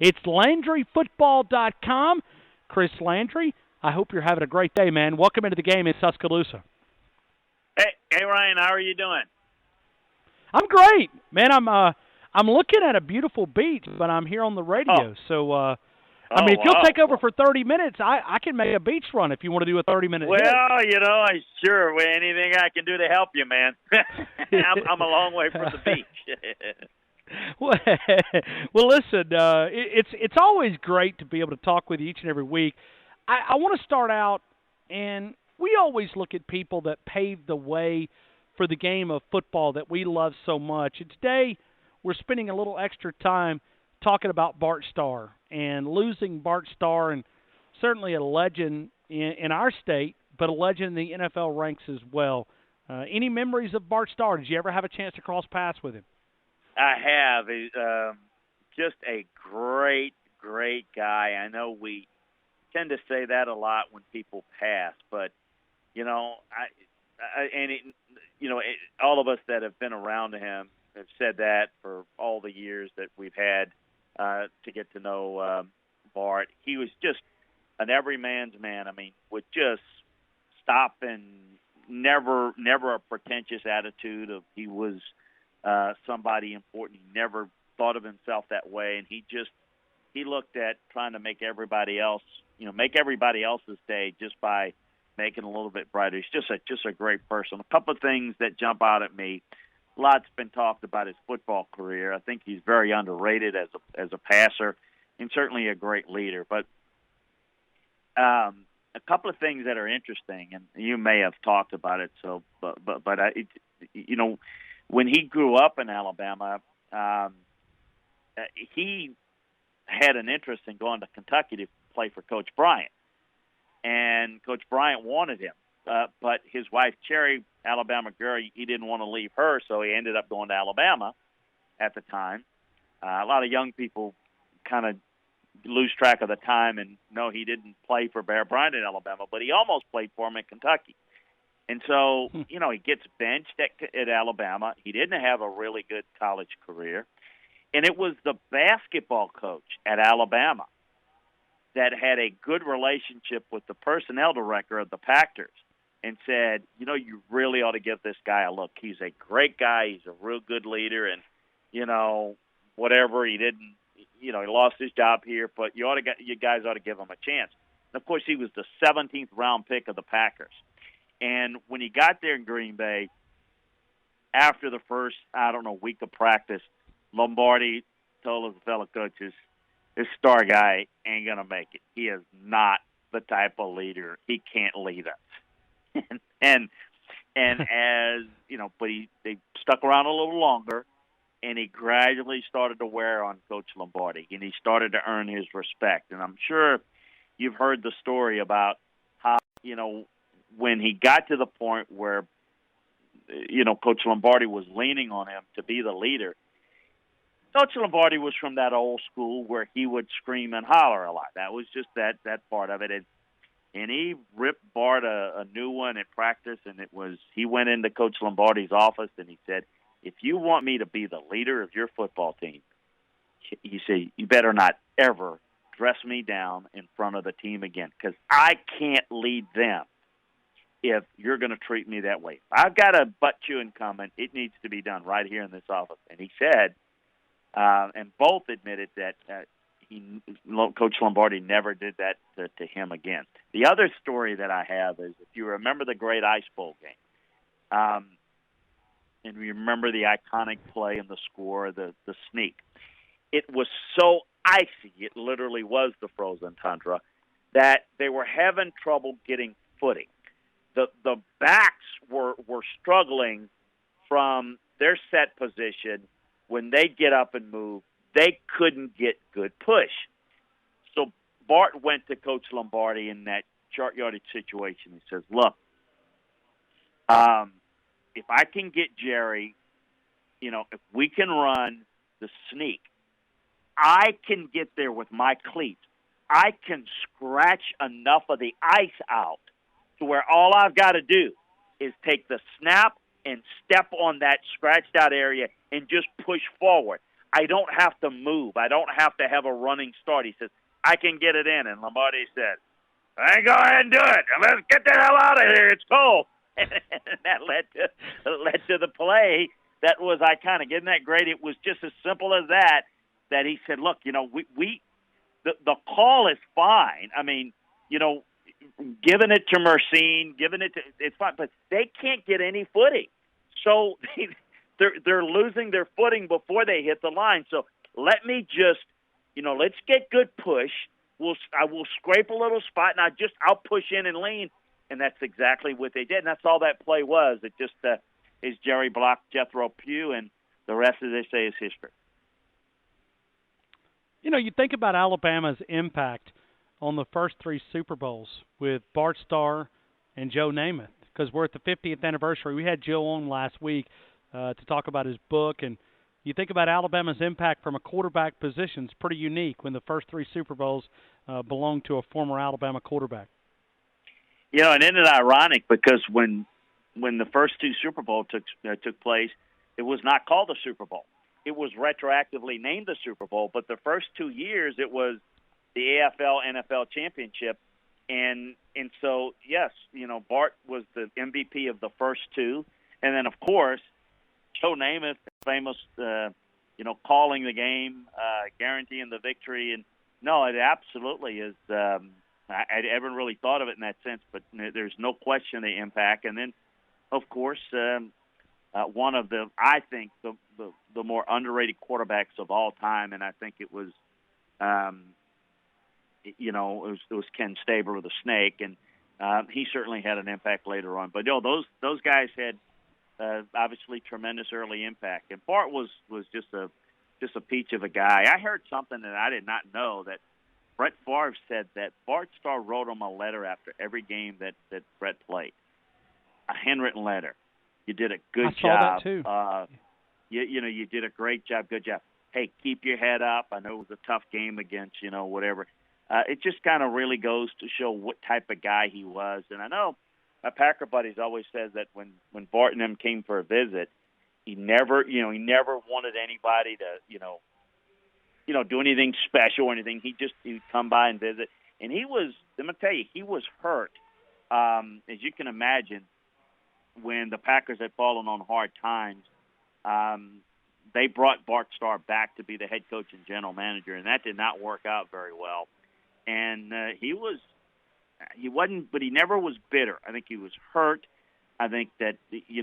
It's LandryFootball.com. Chris Landry, I hope you're having a great day, man. Welcome into the game in Tuscaloosa. Hey, Ryan, how are you doing? I'm great, man. I'm looking at a beautiful beach, but I'm here on the radio. So, if you'll take over for 30 minutes, I can make a beach run if you want to do a 30-minute hit. Well, sure. Anything I can do to help you, man. I'm a long way from the beach. Well, listen, it's always great to be able to talk with you each and every week. I want to start out, and we always look at people that paved the way for the game of football that we love so much. And today, we're spending a little extra time talking about Bart Starr and losing Bart Starr, and certainly a legend in our state, but a legend in the NFL ranks as well. Any memories of Bart Starr? Did you ever have a chance to cross paths with him? I have. Just a great, great guy. I know we tend to say that a lot when people pass, but, all of us that have been around him have said that for all the years that we've had to get to know Bart. He was just an everyman's man. Would just stop and never a pretentious attitude of he was somebody important. He never thought of himself that way, and he looked at trying to make everybody else, make everybody else's day just by making it a little bit brighter. He's just a great person. A couple of things that jump out at me. Lots been talked about his football career. I think he's very underrated as a passer, and certainly a great leader. But a couple of things that are interesting, and you may have talked about it. So, but when he grew up in Alabama, he had an interest in going to Kentucky to play for Coach Bryant, and Coach Bryant wanted him. But his wife, Cherry, Alabama girl, he didn't want to leave her, so he ended up going to Alabama at the time. A lot of young people kind of lose track of the time and know he didn't play for Bear Bryant in Alabama, but he almost played for him in Kentucky. And so, he gets benched at Alabama. He didn't have a really good college career. And it was the basketball coach at Alabama that had a good relationship with the personnel director of the Packers and said, you really ought to give this guy a look. He's a great guy. He's a real good leader. And, whatever, he didn't, he lost his job here, but you guys ought to give him a chance. And, of course, he was the 17th round pick of the Packers. And when he got there in Green Bay, after the first, week of practice, Lombardi told his fellow coaches, this Starr guy ain't going to make it. He is not the type of leader. He can't lead us. and as, but they stuck around a little longer, and he gradually started to wear on Coach Lombardi, and he started to earn his respect. And I'm sure you've heard the story about how, when he got to the point where, Coach Lombardi was leaning on him to be the leader, Coach Lombardi was from that old school where he would scream and holler a lot. That was just that part of it. And he ripped Bart a new one at practice, and he went into Coach Lombardi's office, and he said, if you want me to be the leader of your football team, he said, you better not ever dress me down in front of the team again, because I can't lead them if you're going to treat me that way. If I've got a butt-chewing comment, it needs to be done right here in this office. And he said, and both admitted that Coach Lombardi never did that to him again. The other story that I have is, if you remember the Great Ice Bowl game, and you remember the iconic play and the score, the sneak, it was so icy, it literally was the frozen tundra, that they were having trouble getting footing. The backs were struggling from their set position. When they get up and move, they couldn't get good push. So Bart went to Coach Lombardi in that short yardage situation. He says, look, if I can get Jerry, if we can run the sneak, I can get there with my cleats. I can scratch enough of the ice out to where all I've got to do is take the snap and step on that scratched out area and just push forward. I don't have to move. I don't have to have a running start. He says, I can get it in. And Lombardi said, "I go ahead and do it. Let's get the hell out of here. It's cold." And that led to the play that was iconic. Isn't that great? It was just as simple as that he said, look, the call is fine. I mean, giving it to Mercine, it's fine, but they can't get any footing. So they're losing their footing before they hit the line. So let me just, let's get good push. I will scrape a little spot, and I'll push in and lean, and that's exactly what they did. And that's all that play was. It just is Jerry Block, Jethro Pugh, and the rest of this day is history. You think about Alabama's impact on the first 3 Super Bowls with Bart Starr and Joe Namath, because we're at the 50th anniversary. We had Joe on last week to talk about his book, and you think about Alabama's impact from a quarterback position. It's pretty unique when the first 3 Super Bowls belong to a former Alabama quarterback. And isn't it ironic, because when the first 2 Super Bowls took place, it was not called the Super Bowl. It was retroactively named the Super Bowl, but the first 2 years it was the AFL NFL championship, and so yes, Bart was the MVP of the first 2, and then of course Joe Namath, famous, calling the game, guaranteeing the victory, and no, it absolutely is. I haven't really thought of it in that sense, but there's no question the impact. And then, of course, one of I think the more underrated quarterbacks of all time, and I think it was, it was Ken Staber with a snake, and he certainly had an impact later on. But those guys had obviously tremendous early impact, and Bart was just a peach of a guy. I heard something that I did not know, that Brett Favre said that Bart Starr wrote him a letter after every game that Brett played, a handwritten letter. You did a good job. I saw that too. You did a great job. Good job. Hey, keep your head up. I know it was a tough game against, whatever. It just kind of really goes to show what type of guy he was. And I know my Packer buddies always says that when Bart and them came for a visit, he never wanted anybody to, do anything special or anything. He would come by and visit. And he was, I'm going to tell you, he was hurt. As you can imagine, when the Packers had fallen on hard times, they brought Bart Starr back to be the head coach and general manager, and that did not work out very well. And he wasn't, but he never was bitter. I think he was hurt. I think that, he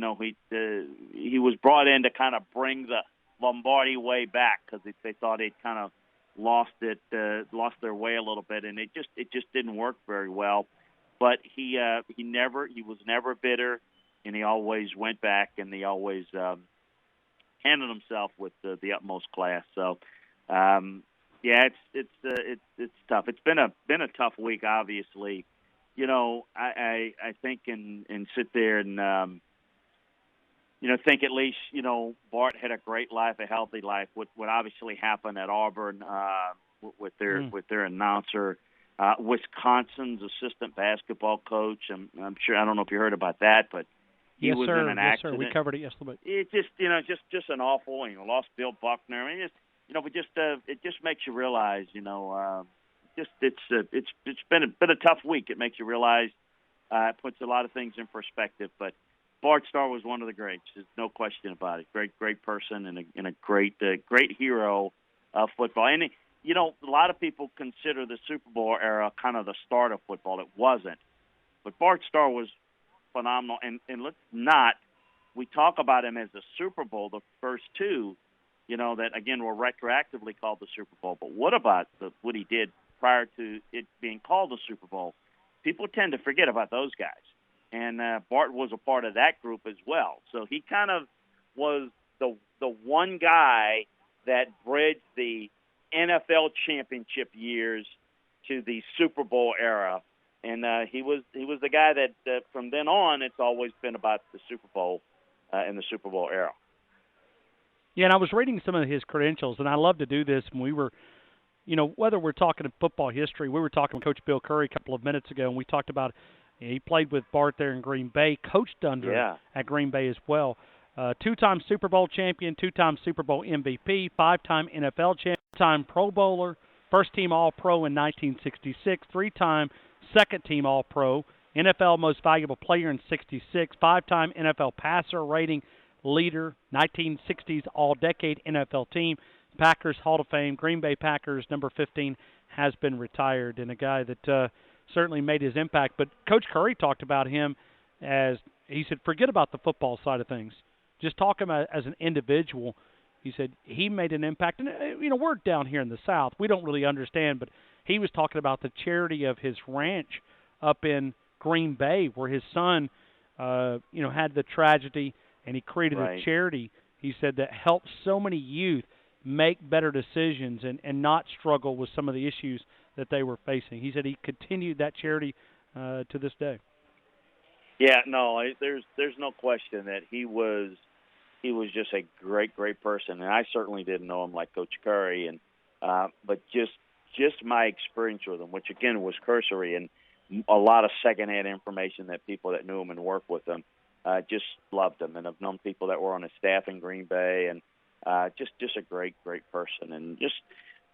was brought in to kind of bring the Lombardi way back, because they thought they'd kind of lost their way a little bit, and it just didn't work very well. But he was never bitter, and he always went back, and he always handled himself with the utmost class. So, it's tough. It's been a tough week, obviously. I think and sit there and think at least Bart had a great life, a healthy life. What obviously happened at Auburn with their announcer, Wisconsin's assistant basketball coach. I'm sure, I don't know if you heard about that, but he was in an accident. Yes, sir. We covered it yesterday. It just an awful. Lost Bill Buckner. I mean, it just makes you realize, it's been a tough week. It makes you realize, it puts a lot of things in perspective. But Bart Starr was one of the greats. There's no question about it. Great person and a great hero of football. And a lot of people consider the Super Bowl era kind of the start of football. It wasn't, but Bart Starr was phenomenal. And let's not, we talk about him as the Super Bowl, the first 2, that again were retroactively called the Super Bowl. But what about what he did prior to it being called the Super Bowl? People tend to forget about those guys. And Bart was a part of that group as well. So he kind of was the one guy that bridged the NFL championship years to the Super Bowl era. And he was the guy that from then on, it's always been about the Super Bowl and the Super Bowl era. Yeah, and I was reading some of his credentials, and I love to do this when we were, whether we're talking football history, we were talking with Coach Bill Curry a couple of minutes ago, and we talked about he played with Bart there in Green Bay, coached under at Green Bay as well. two-time Super Bowl champion, two-time Super Bowl MVP, five-time NFL champion, two-time Pro Bowler, first-team All-Pro in 1966, three-time second-team All-Pro, NFL Most Valuable Player in 66, five-time NFL passer rating leader, 1960s All-Decade NFL Team, Packers Hall of Fame, Green Bay Packers, number 15, has been retired, and a guy that certainly made his impact. But Coach Curry talked about him as, he said, forget about the football side of things. Just talk him as an individual. He said he made an impact. And, we're down here in the South. We don't really understand, but he was talking about the charity of his ranch up in Green Bay where his son, had the tragedy, and he created a charity, he said, that helped so many youth make better decisions and not struggle with some of the issues that they were facing. He said he continued that charity to this day. Yeah, no, there's no question that he was just a great person, and I certainly didn't know him like Coach Curry, and but just my experience with him, which again was cursory, and a lot of secondhand information that people that knew him and worked with him just loved him, and I've known people that were on his staff in Green Bay, and just a great person, and just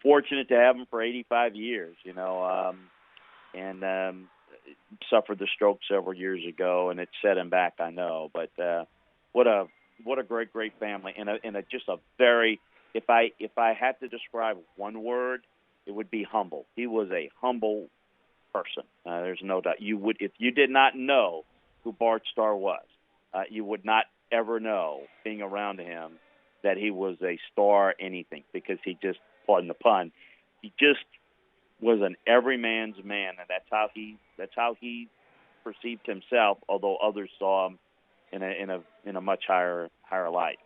fortunate to have him for 85 years, and suffered the stroke several years ago, and it set him back, I know, but what a great family, and just a very, if I had to describe one word, it would be humble. He was a humble person. There's no doubt. You would, if you did not know who Bart Starr was, you would not ever know, being around him, that he was a star anything, because he just, pardon the pun, he just was an everyman's man, and that's how he perceived himself, although others saw him in a much higher light.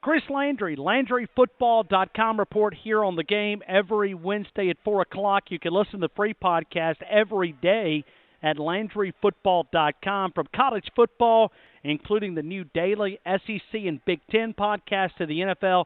Chris Landry, LandryFootball.com, report here on the game every Wednesday at 4 o'clock. You can listen to the free podcast every day at LandryFootball.com. From college football, including the new daily SEC and Big Ten podcast, to the NFL,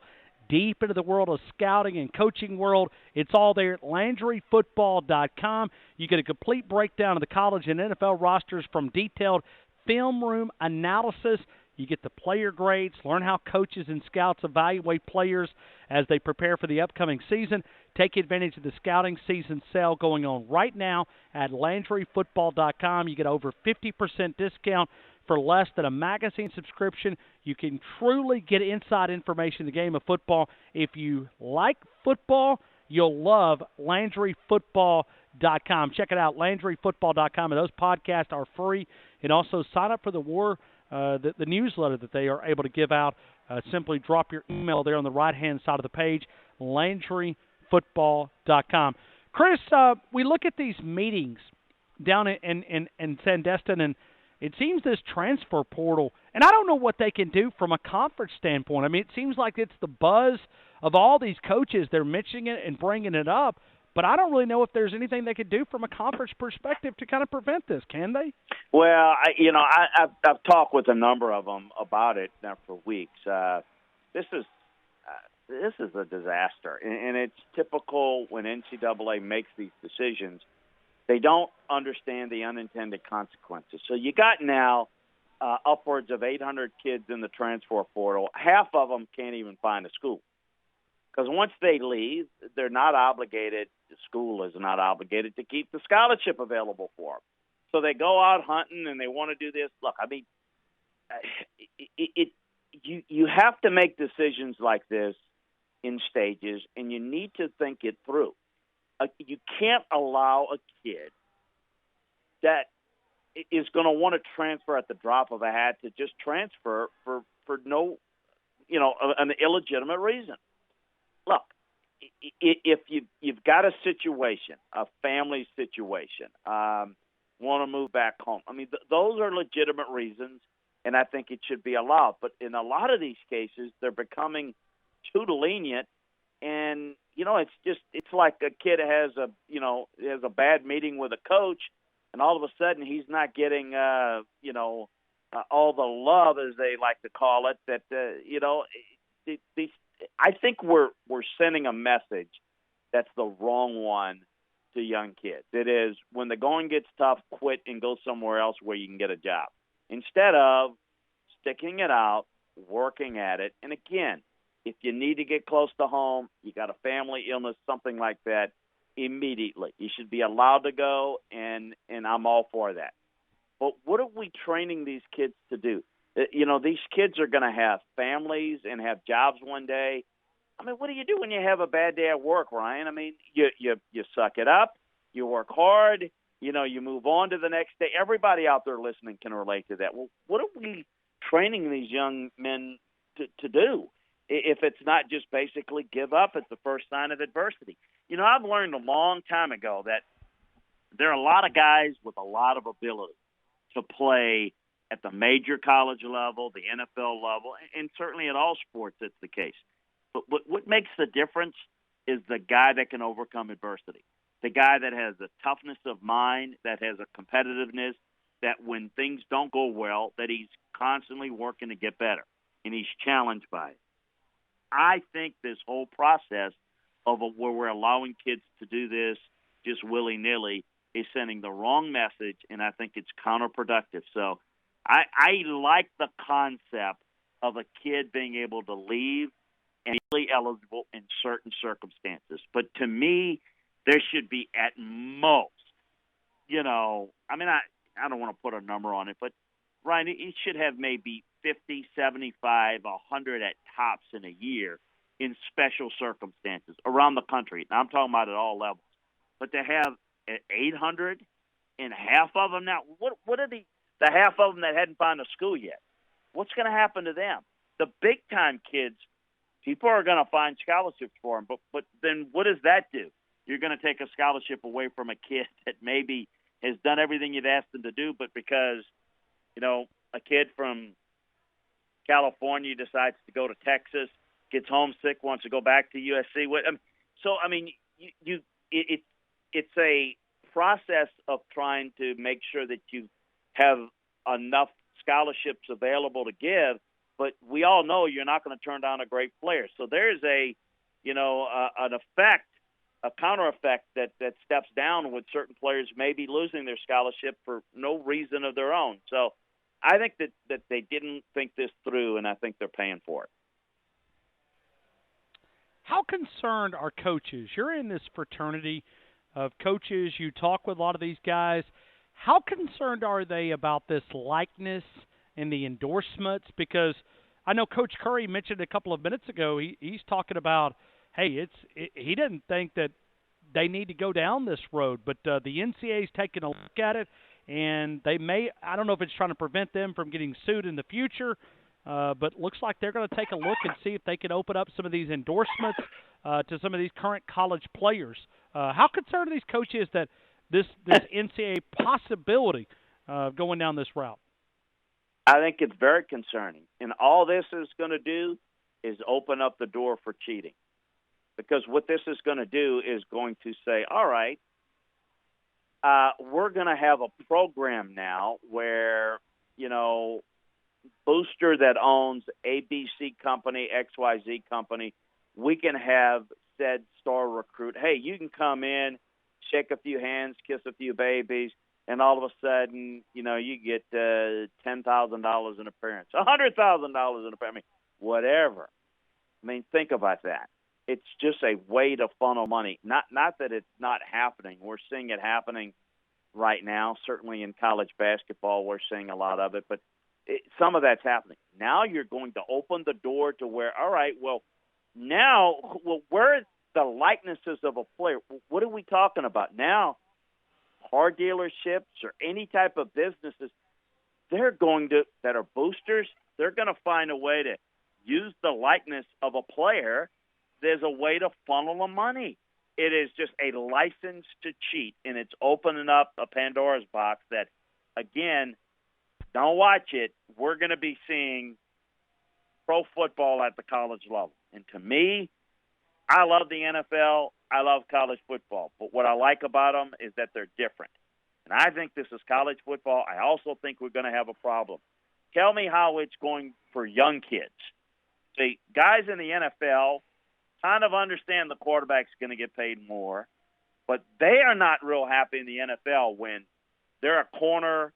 deep into the world of scouting and coaching world, it's all there at LandryFootball.com. You get a complete breakdown of the college and NFL rosters, from detailed film room analysis. You get the player grades, learn how coaches and scouts evaluate players as they prepare for the upcoming season. Take advantage of the scouting season sale going on right now at LandryFootball.com. You get over 50% discount for less than a magazine subscription. You can truly get inside information in the game of football. If you like football, you'll love LandryFootball.com. Check it out, LandryFootball.com, and those podcasts are free. And also sign up for the newsletter that they are able to give out. Simply drop your email there on the right-hand side of the page, LandryFootball.com. Chris, we look at these meetings down in Sandestin, and it seems this transfer portal, and I don't know what they can do from a conference standpoint. I mean, it seems like it's the buzz of all these coaches. They're mentioning it and bringing it up, but I don't really know if there's anything they could do from a conference perspective to kind of prevent this, can they? Well, I've talked with a number of them about it now for weeks. This is a disaster, and it's typical when NCAA makes these decisions. They don't understand the unintended consequences. So you got now upwards of 800 kids in the transfer portal. Half of them can't even find a school, because once they leave, they're not obligated. The school is not obligated to keep the scholarship available for them. So they go out hunting and they want to do this. Look, I mean, you have to make decisions like this in stages, and you need to think it through. You can't allow a kid that is going to want to transfer at the drop of a hat to just transfer for no, an illegitimate reason. Look, if you've got a situation, a family situation, want to move back home, I mean, those are legitimate reasons, and I think it should be allowed. But in a lot of these cases, they're becoming too lenient, and it's like a kid has a bad meeting with a coach, and all of a sudden he's not getting all the love, as they like to call it. That I think we're sending a message that's the wrong one to young kids. It is, when the going gets tough, quit and go somewhere else where you can get a job, instead of sticking it out, working at it. And again, if you need to get close to home, you got a family illness, something like that, immediately. You should be allowed to go, and I'm all for that. But what are we training these kids to do? These kids are going to have families and have jobs one day. I mean, what do you do when you have a bad day at work, Ryan? I mean, you suck it up, you work hard, you move on to the next day. Everybody out there listening can relate to that. Well, what are we training these young men to do if it's not just basically give up at the first sign of adversity? I've learned a long time ago that there are a lot of guys with a lot of ability to play at the major college level, the NFL level, and certainly at all sports it's the case. But what makes the difference is the guy that can overcome adversity, the guy that has a toughness of mind, that has a competitiveness, that when things don't go well, that he's constantly working to get better, and he's challenged by it. I think this whole process of where we're allowing kids to do this just willy-nilly is sending the wrong message, and I think it's counterproductive. So I like the concept of a kid being able to leave and be eligible in certain circumstances. But to me, there should be at most, I don't want to put a number on it, but Ryan, it should have maybe 50, 75, 100 at tops in a year in special circumstances around the country. Now, I'm talking about at all levels. But to have 800 and half of them now, what are the half of them that hadn't found a school yet? What's going to happen to them? The big-time kids, people are going to find scholarships for them. But then what does that do? You're going to take a scholarship away from a kid that maybe has done everything you'd asked them to do, but because, a kid from California decides to go to Texas, gets homesick, wants to go back to USC. It's a process of trying to make sure that you have enough scholarships available to give, but we all know you're not going to turn down a great player. So there's an effect, a counter effect that steps down with certain players maybe losing their scholarship for no reason of their own. So I think that they didn't think this through, and I think they're paying for it. How concerned are coaches? You're in this fraternity of coaches. You talk with a lot of these guys. How concerned are they about this likeness and the endorsements? Because I know Coach Curry mentioned a couple of minutes ago, he's talking about, hey, he didn't think that they need to go down this road, but the NCAA's taking a look at it, and they may, I don't know if it's trying to prevent them from getting sued in the future, but looks like they're going to take a look and see if they can open up some of these endorsements to some of these current college players. How concerned are these coaches that this NCAA possibility of going down this route? I think it's very concerning. And all this is going to do is open up the door for cheating. Because what this is going to do is going to say, all right, we're going to have a program now where, Booster that owns ABC company, XYZ company, we can have said star recruit, hey, you can come in, shake a few hands, kiss a few babies, and all of a sudden, you get $10,000 an appearance, $100,000 an appearance, whatever. Think about that. It's just a way to funnel money. Not that it's not happening. We're seeing it happening right now. Certainly in college basketball, we're seeing a lot of it, but some of that's happening. Now you're going to open the door to where, all right, where is the likenesses of a player? What are we talking about? Now, car dealerships or any type of businesses, that are boosters, they're going to find a way to use the likeness of a player. There's a way to funnel the money. It is just a license to cheat, and it's opening up a Pandora's box that, again, don't watch it. We're going to be seeing pro football at the college level. And to me, I love the NFL. I love college football. But what I like about them is that they're different. And I think this is college football. I also think we're going to have a problem. Tell me how it's going for young kids. See, guys in the NFL kind of understand the quarterback's going to get paid more, but they are not real happy in the NFL when they're a corner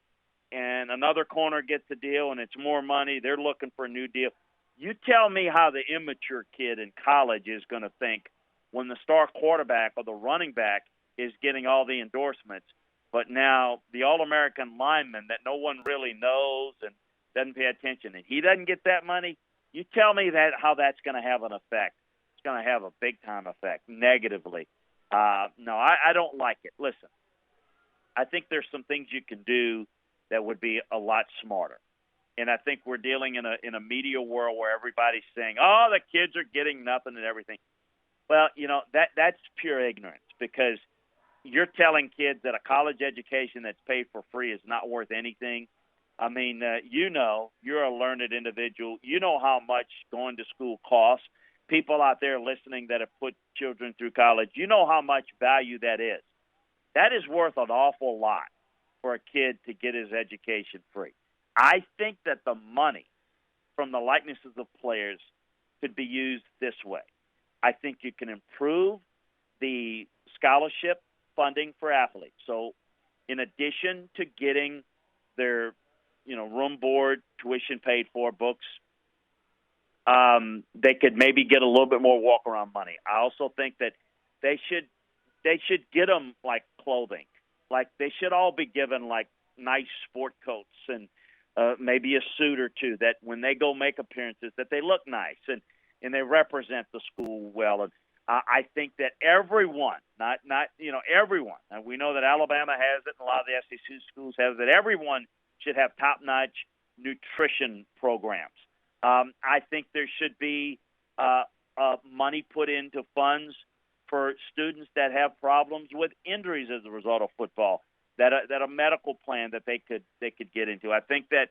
and another corner gets a deal and it's more money. They're looking for a new deal. You tell me how the immature kid in college is going to think when the star quarterback or the running back is getting all the endorsements, but now the All-American lineman that no one really knows and doesn't pay attention, and he doesn't get that money. You tell me how that's going to have an effect. It's going to have a big-time effect, negatively. No, I don't like it. Listen, I think there's some things you can do that would be a lot smarter. And I think we're dealing in a media world where everybody's saying, oh, the kids are getting nothing and everything. Well, that's pure ignorance, because you're telling kids that a college education that's paid for free is not worth anything. I mean, you're a learned individual. You know how much going to school costs. People out there listening that have put children through college, you know how much value that is. That is worth an awful lot for a kid to get his education free. I think that the money from the likenesses of players could be used this way. I think you can improve the scholarship funding for athletes. So in addition to getting their, room, board, tuition paid for, books, they could maybe get a little bit more walk-around money. I also think that they should get them, like, clothing. Like, they should all be given, like, nice sport coats and maybe a suit or two, that when they go make appearances that they look nice and they represent the school well. And I think that everyone, not everyone, and we know that Alabama has it and a lot of the SEC schools have it, everyone should have top-notch nutrition programs. I think there should be money put into funds for students that have problems with injuries as a result of football, that a medical plan that they could get into. I think that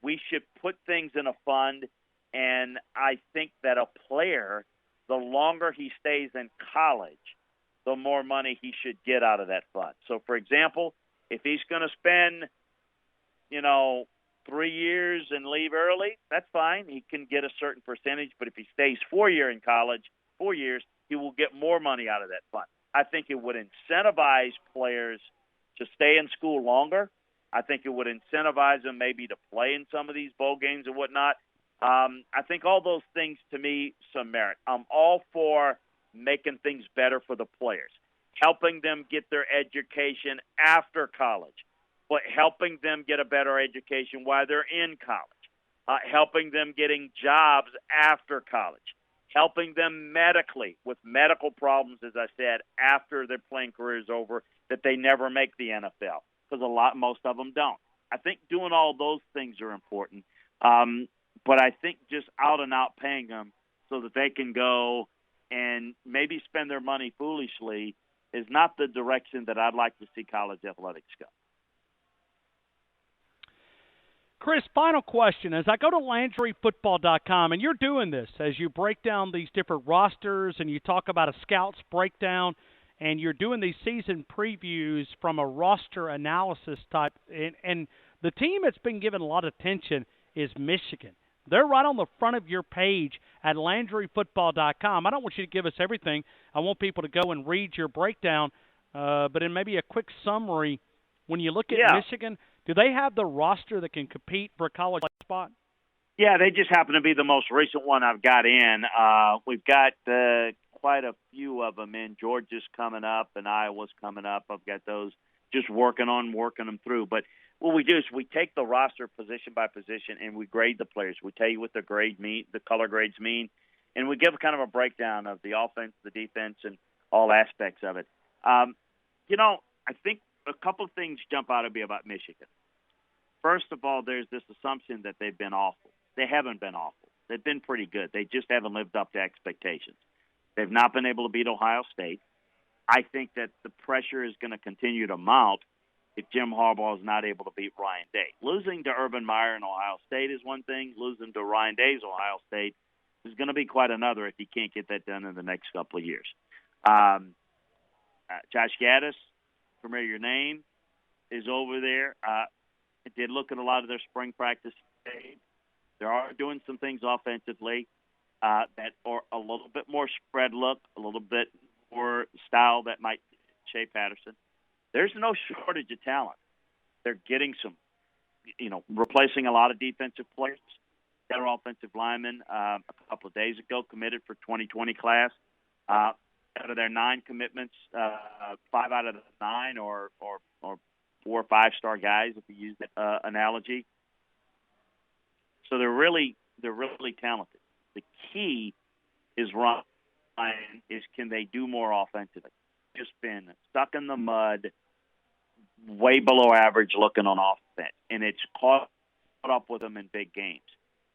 we should put things in a fund, and I think that a player, the longer he stays in college, the more money he should get out of that fund. So, for example, if he's going to spend, 3 years and leave early, that's fine. He can get a certain percentage. But if he stays 4 years in college, 4 years, he will get more money out of that fund. I think it would incentivize players to stay in school longer. I think it would incentivize them maybe to play in some of these bowl games and whatnot. I think all those things, to me, some merit. I'm all for making things better for the players, helping them get their education after college, but helping them get a better education while they're in college, helping them getting jobs after college, helping them medically with medical problems, as I said, after their playing career is over, that they never make the NFL, because most of them don't. I think doing all those things are important, but I think just out and out paying them so that they can go and maybe spend their money foolishly is not the direction that I'd like to see college athletics go. Chris, final question. As I go to LandryFootball.com, and you're doing this as you break down these different rosters and you talk about a scout's breakdown, and you're doing these season previews from a roster analysis type, and the team that's been given a lot of attention is Michigan. They're right on the front of your page at LandryFootball.com. I don't want you to give us everything. I want people to go and read your breakdown, but in maybe a quick summary, when you look at Michigan, do they have the roster that can compete for a college spot? Yeah, they just happen to be the most recent one I've got in. We've got quite a few of them in. Georgia's coming up and Iowa's coming up. I've got those just working them through. But what we do is we take the roster position by position and we grade the players. We tell you what the color grades mean, and we give kind of a breakdown of the offense, the defense, and all aspects of it. I think a couple of things jump out at me about Michigan. First of all, there's this assumption that they've been awful. They haven't been awful. They've been pretty good. They just haven't lived up to expectations. They've not been able to beat Ohio State. I think that the pressure is going to continue to mount if Jim Harbaugh is not able to beat Ryan Day. Losing to Urban Meyer in Ohio State is one thing. Losing to Ryan Day's Ohio State is going to be quite another if he can't get that done in the next couple of years. Josh Gaddis, familiar name, is over there. I did look at a lot of their spring practice today. They are doing some things offensively that are a little bit more spread look, a little bit more style that might Shea Patterson. There's no shortage of talent. They're getting some replacing a lot of defensive players. Their offensive linemen a couple of days ago committed for 2020 class. Out of their 9 commitments, 5 out of the 9 or 4 or 5 star guys, if you use that analogy. So they're really talented. The key is can they do more offensively? Just been stuck in the mud, way below average looking on offense, and it's caught up with them in big games.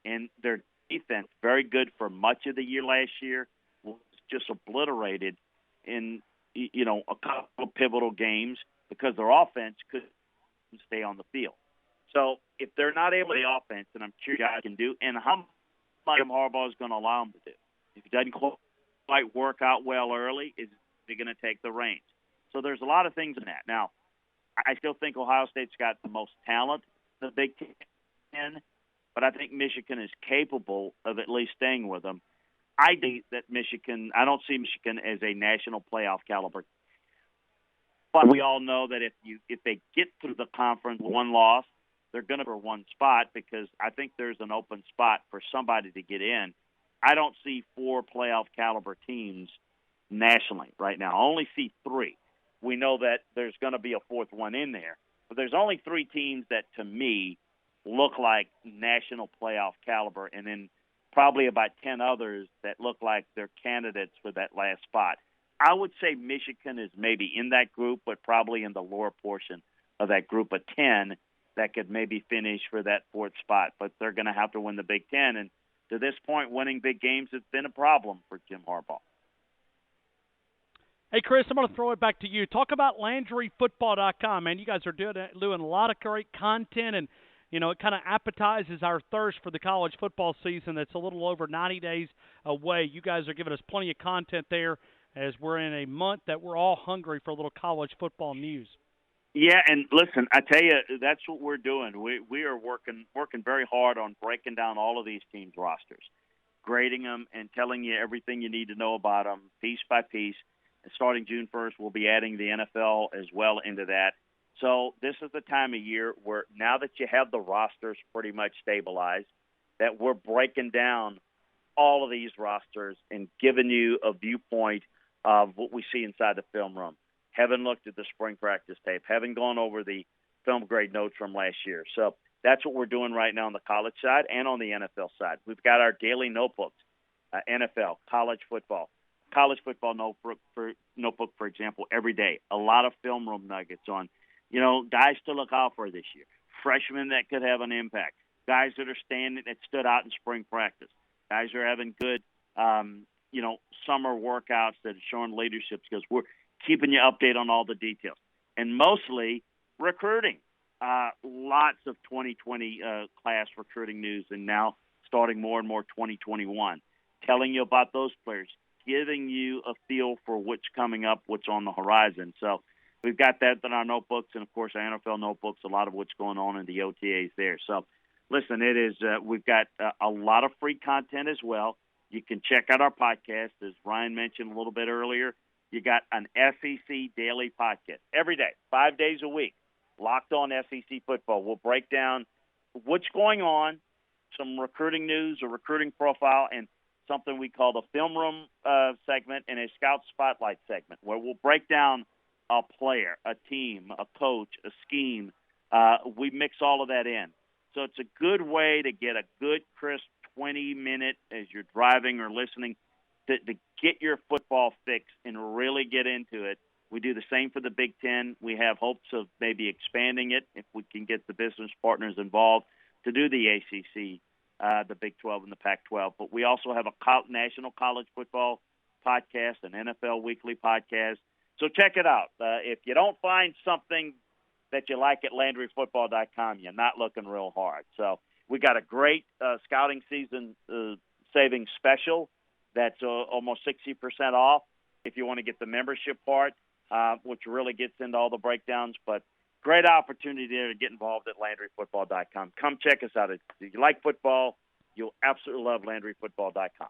And their defense, very good for much of the year last year, was just obliterated in a couple of pivotal games because their offense couldn't stay on the field. So if they're not able to the offense, and I'm curious what I can do, and how much Harbaugh is going to allow them to do. If it doesn't quite work out well early, is he going to take the reins? So there's a lot of things in that. Now, I still think Ohio State's got the most talent in the Big Ten, but I think Michigan is capable of at least staying with them. I think that I don't see Michigan as a national playoff caliber. But we all know that if they get through the conference with one loss, they're going to for one spot because I think there's an open spot for somebody to get in. I don't see 4 playoff caliber teams nationally right now. I only see 3. We know that there's going to be a 4th one in there, but there's only 3 teams that, to me, look like national playoff caliber, and then probably about 10 others that look like they're candidates for that last spot. I would say Michigan is maybe in that group, but probably in the lower portion of that group of 10 that could maybe finish for that 4th spot. But they're going to have to win the Big Ten, and to this point, winning big games has been a problem for Jim Harbaugh. Hey, Chris, I'm going to throw it back to you. Talk about LandryFootball.com, man. You guys are doing a lot of great content, and it kind of appetizes our thirst for the college football season that's a little over 90 days away. You guys are giving us plenty of content there as we're in a month that we're all hungry for a little college football news. Yeah, and listen, I tell you, that's what we're doing. We are working very hard on breaking down all of these teams' rosters, grading them, and telling you everything you need to know about them piece by piece. And starting June 1st, we'll be adding the NFL as well into that. So this is the time of year where now that you have the rosters pretty much stabilized, that we're breaking down all of these rosters and giving you a viewpoint of what we see inside the film room. Haven't looked at the spring practice tape. Haven't gone over the film grade notes from last year. So that's what we're doing right now on the college side and on the NFL side. We've got our daily notebooks, NFL, college football notebook, for example, every day. A lot of film room nuggets on, guys to look out for this year. Freshmen that could have an impact. Guys that stood out in spring practice. Guys who are having good, summer workouts that are showing leadership skills. We're keeping you updated on all the details. And mostly recruiting. Lots of 2020 class recruiting news, and now starting more and more 2021. Telling you about those players, giving you a feel for what's coming up, what's on the horizon. So we've got that in our notebooks, and, of course, our NFL notebooks, a lot of what's going on in the OTAs there. So, listen, it is we've got a lot of free content as well. You can check out our podcast, as Ryan mentioned a little bit earlier. You got an SEC daily podcast every day, 5 days a week, locked on SEC football. We'll break down what's going on, some recruiting news, a recruiting profile, and something we call the film room segment and a scout spotlight segment, where we'll break down a player, a team, a coach, a scheme. We mix all of that in. So it's a good way to get a good, crisp 20-minute as you're driving or listening to get your football fix and really get into it. We do the same for the Big Ten. We have hopes of maybe expanding it if we can get the business partners involved to do the ACC, the Big 12, and the Pac-12. But we also have a national college football podcast, an NFL weekly podcast. So check it out. If you don't find something that you like at LandryFootball.com, you're not looking real hard. So we got a great scouting season savings special that's almost 60% off if you want to get the membership part, which really gets into all the breakdowns. But great opportunity there to get involved at LandryFootball.com. Come check us out. If you like football, you'll absolutely love LandryFootball.com.